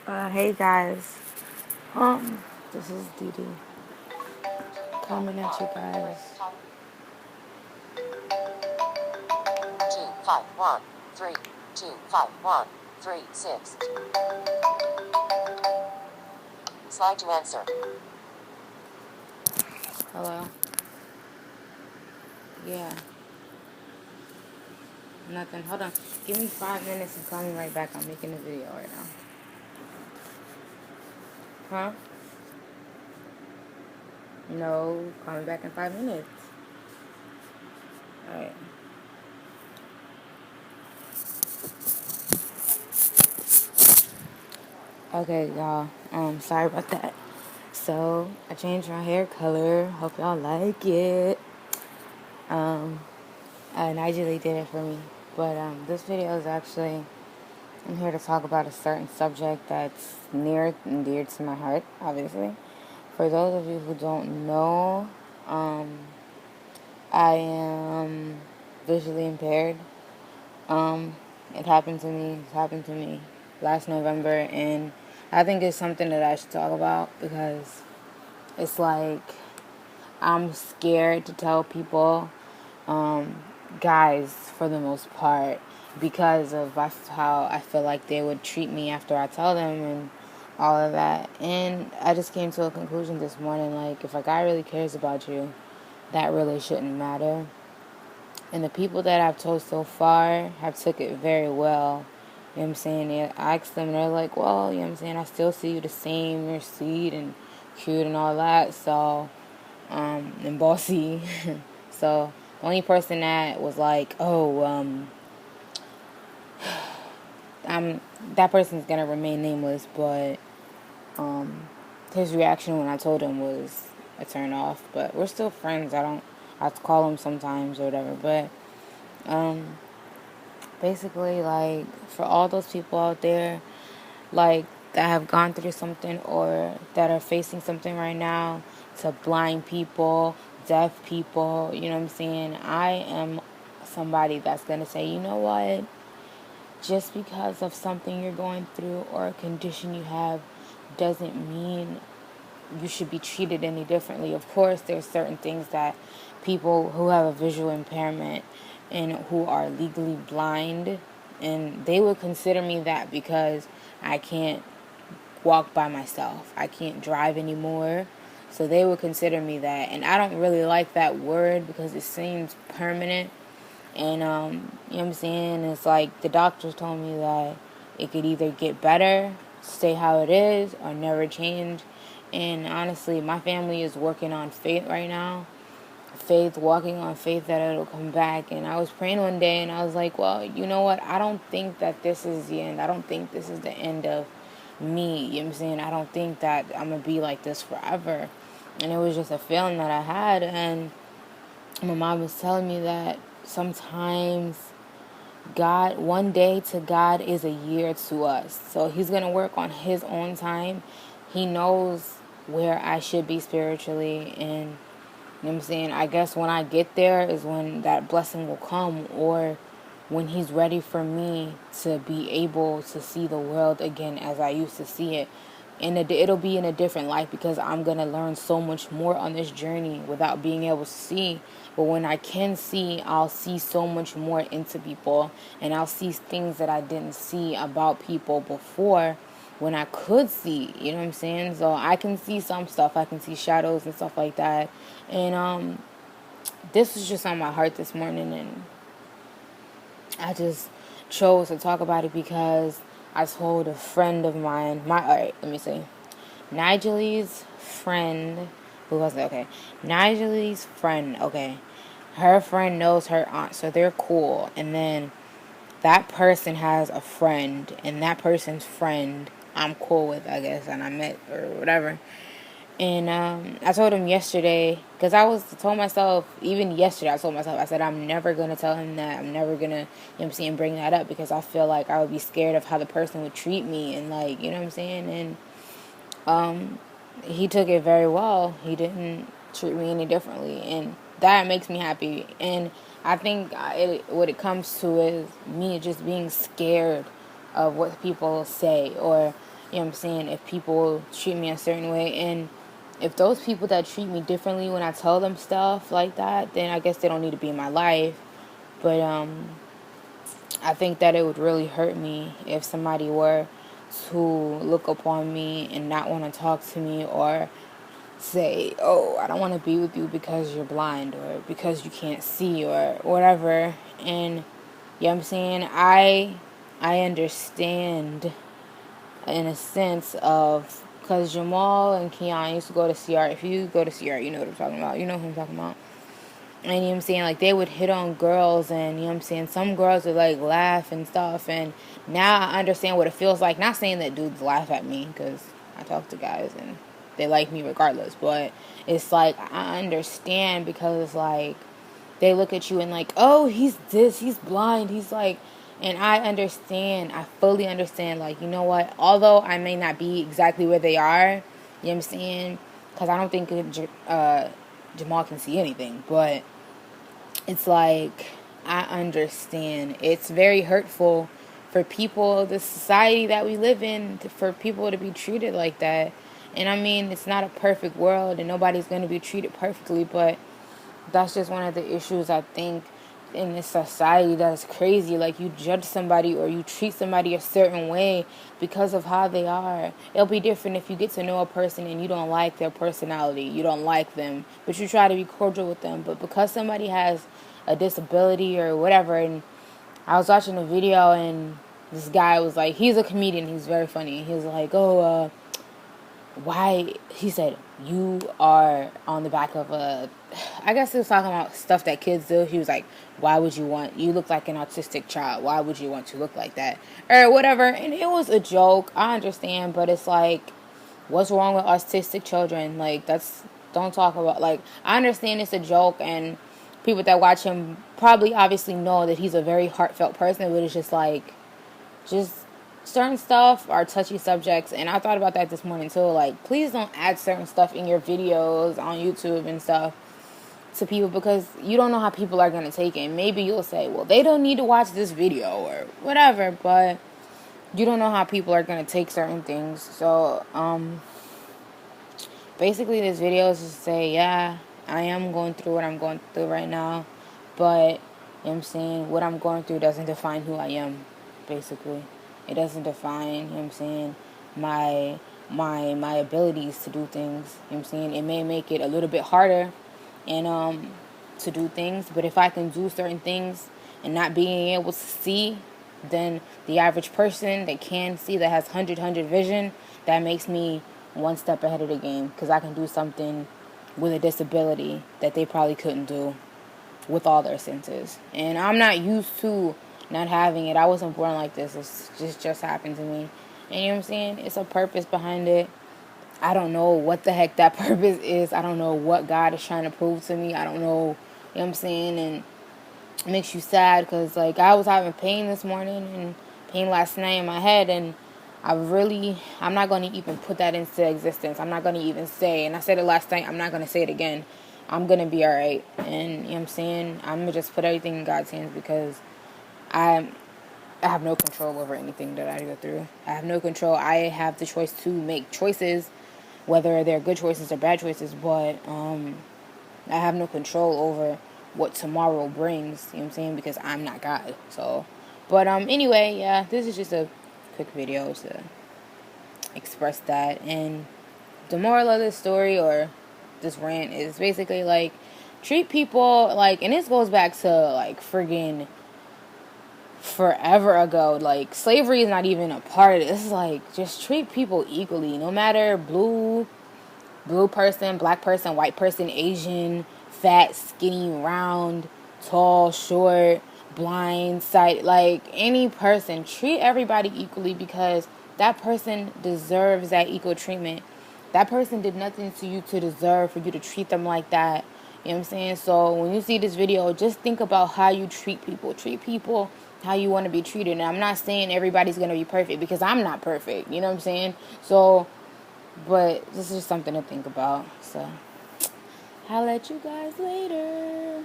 Hey guys, this is Dee Dee coming at you guys. 251325136. Slide to answer. Hello? Yeah, nothing. Hold on. Give me 5 minutes and call me right back. I'm making a video right now. Huh? No, call me back in 5 minutes. Alright. Okay, y'all. Sorry about that. So, I changed my hair color. Hope y'all like it. Nigel did it for me. But this video is actually, I'm here to talk about a certain subject that's near and dear to my heart, obviously. For those of you who don't know, I am visually impaired. It happened to me. It happened to me last November, and I think it's something that I should talk about because it's like I'm scared to tell people, guys, for the most part, because of how I feel like they would treat me after I tell them and all of that. And I just came to a conclusion this morning, like, if a guy really cares about you, that really shouldn't matter. And the people that I've told so far have took it very well. You know what I'm saying? I asked them, and they're like, well, you know what I'm saying, I still see you the same, you're sweet and cute and all that, so, and bossy. So, the only person that was like, oh, that person's gonna remain nameless, but, his reaction when I told him was a turn off, but we're still friends. I call him sometimes or whatever, but, basically, like, for all those people out there, like, that have gone through something or that are facing something right now, to blind people, deaf people, you know what I'm saying? I am somebody that's going to say, you know what? Just because of something you're going through or a condition you have doesn't mean you should be treated any differently. Of course, there's certain things that people who have a visual impairment and who are legally blind, and they would consider me that because I can't walk by myself. I can't drive anymore. So they would consider me that. And I don't really like that word because it seems permanent. And, you know what I'm saying? It's like the doctors told me that it could either get better, stay how it is, or never change. And honestly, my family is working on faith right now. Faith, walking on faith that it'll come back. And I was praying one day and I was like, well, you know what? I don't think that this is the end. I don't think this is the end of me. You know what I'm saying? I don't think that I'm going to be like this forever. And it was just a feeling that I had. And my mom was telling me that sometimes God, one day to God is a year to us. So he's going to work on his own time. He knows where I should be spiritually. And, you know what I'm saying, I guess when I get there is when that blessing will come, or when he's ready for me to be able to see the world again as I used to see it. And it'll be in a different light because I'm going to learn so much more on this journey without being able to see. But when I can see, I'll see so much more into people, and I'll see things that I didn't see about people before when I could see, you know what I'm saying? So I can see some stuff, I can see shadows and stuff like that. And this was just on my heart this morning, and I just chose to talk about it because I told a friend of mine, alright, let me see. Nigeli's friend, who was it? Okay. Nigeli's friend, okay. Her friend knows her aunt, so they're cool. And then that person has a friend, and that person's friend I'm cool with, I guess, and I met or whatever. And I told him yesterday, because told myself, even yesterday, I told myself, I said, I'm never going to tell him that. I'm never going to, you know what I'm saying, bring that up because I feel like I would be scared of how the person would treat me and, like, you know what I'm saying? And he took it very well. He didn't treat me any differently. And that makes me happy. And I think what it comes to is me just being scared of what people say, or You know what I'm saying? If people treat me a certain way, and if those people that treat me differently when I tell them stuff like that, then I guess they don't need to be in my life. But I think that it would really hurt me if somebody were to look upon me and not want to talk to me, or say, oh, I don't want to be with you because you're blind or because you can't see or whatever. And you know what I'm saying? I understand in a sense of, because Jamal and Keon used to go to CR. If you go to CR, you know what I'm talking about. You know who I'm talking about. And you know what I'm saying? Like, they would hit on girls, and you know what I'm saying? Some girls would like laugh and stuff. And now I understand what it feels like. Not saying that dudes laugh at me, because I talk to guys and they like me regardless. But it's like, I understand, because it's like, they look at you and like, oh, he's this, he's blind, he's like, and I understand, I fully understand, like, you know what, although I may not be exactly where they are, you know what I'm saying, because I don't think Jamal can see anything, but it's like, I understand, it's very hurtful for people, the society that we live in, for people to be treated like that. And I mean, it's not a perfect world and nobody's going to be treated perfectly, but that's just one of the issues, I think, in this society that is crazy. Like, you judge somebody or you treat somebody a certain way because of how they are. It'll be different if you get to know a person and you don't like their personality, you don't like them, but you try to be cordial with them. But because somebody has a disability or whatever, and I was watching a video and this guy was like, he's a comedian, he's very funny. He was like, oh, why, he said, you are on the back of a, I guess he was talking about stuff that kids do. He was like, why would you want, you look like an autistic child, why would you want to look like that, or whatever. And it was a joke, I understand, but it's like, what's wrong with autistic children? Like, that's, don't talk about, like, I understand it's a joke, and people that watch him probably obviously know that he's a very heartfelt person, but it's just like, just certain stuff are touchy subjects. And I thought about that this morning too, like, please don't add certain stuff in your videos on YouTube and stuff to people, because you don't know how people are going to take it. And maybe you'll say, well, they don't need to watch this video or whatever, but you don't know how people are going to take certain things. So basically this video is just to say, yeah, I am going through what I'm going through right now, but you know what I'm saying, what I'm going through doesn't define who I am, basically. It doesn't define, you know what I'm saying, my abilities to do things. You know what I'm saying? It may make it a little bit harder and to do things, but if I can do certain things and not being able to see, then the average person that can see, that has 100 vision, that makes me one step ahead of the game, because I can do something with a disability that they probably couldn't do with all their senses. And I'm not used to not having it. I wasn't born like this. It's just happened to me. And you know what I'm saying? It's a purpose behind it. I don't know what the heck that purpose is. I don't know what God is trying to prove to me. I don't know, you know what I'm saying? And it makes you sad, because, like, I was having pain this morning and pain last night in my head, and I'm not going to even put that into existence. I'm not going to even say, and I said it last night, I'm not going to say it again. I'm going to be all right. And, you know what I'm saying? I'm going to just put everything in God's hands, because I have no control over anything that I go through. I have no control. I have the choice to make choices, whether they're good choices or bad choices, but I have no control over what tomorrow brings, you know what I'm saying, because I'm not God. So, but anyway, yeah, this is just a quick video to express that. And the moral of this story, or this rant, is basically like, treat people like, and this goes back to like friggin' forever ago. Like, slavery is not even a part of it. This is like, just treat people equally, no matter blue person, black person, white person, Asian, fat, skinny, round, tall, short, blind, sight, like any person. Treat everybody equally, because that person deserves that equal treatment. That person did nothing to you to deserve for you to treat them like that. You know what I'm saying? So when you see this video, just think about how you treat people. Treat people how you want to be treated. And I'm not saying everybody's going to be perfect, because I'm not perfect. You know what I'm saying? So, but this is something to think about. So, I'll let you guys later.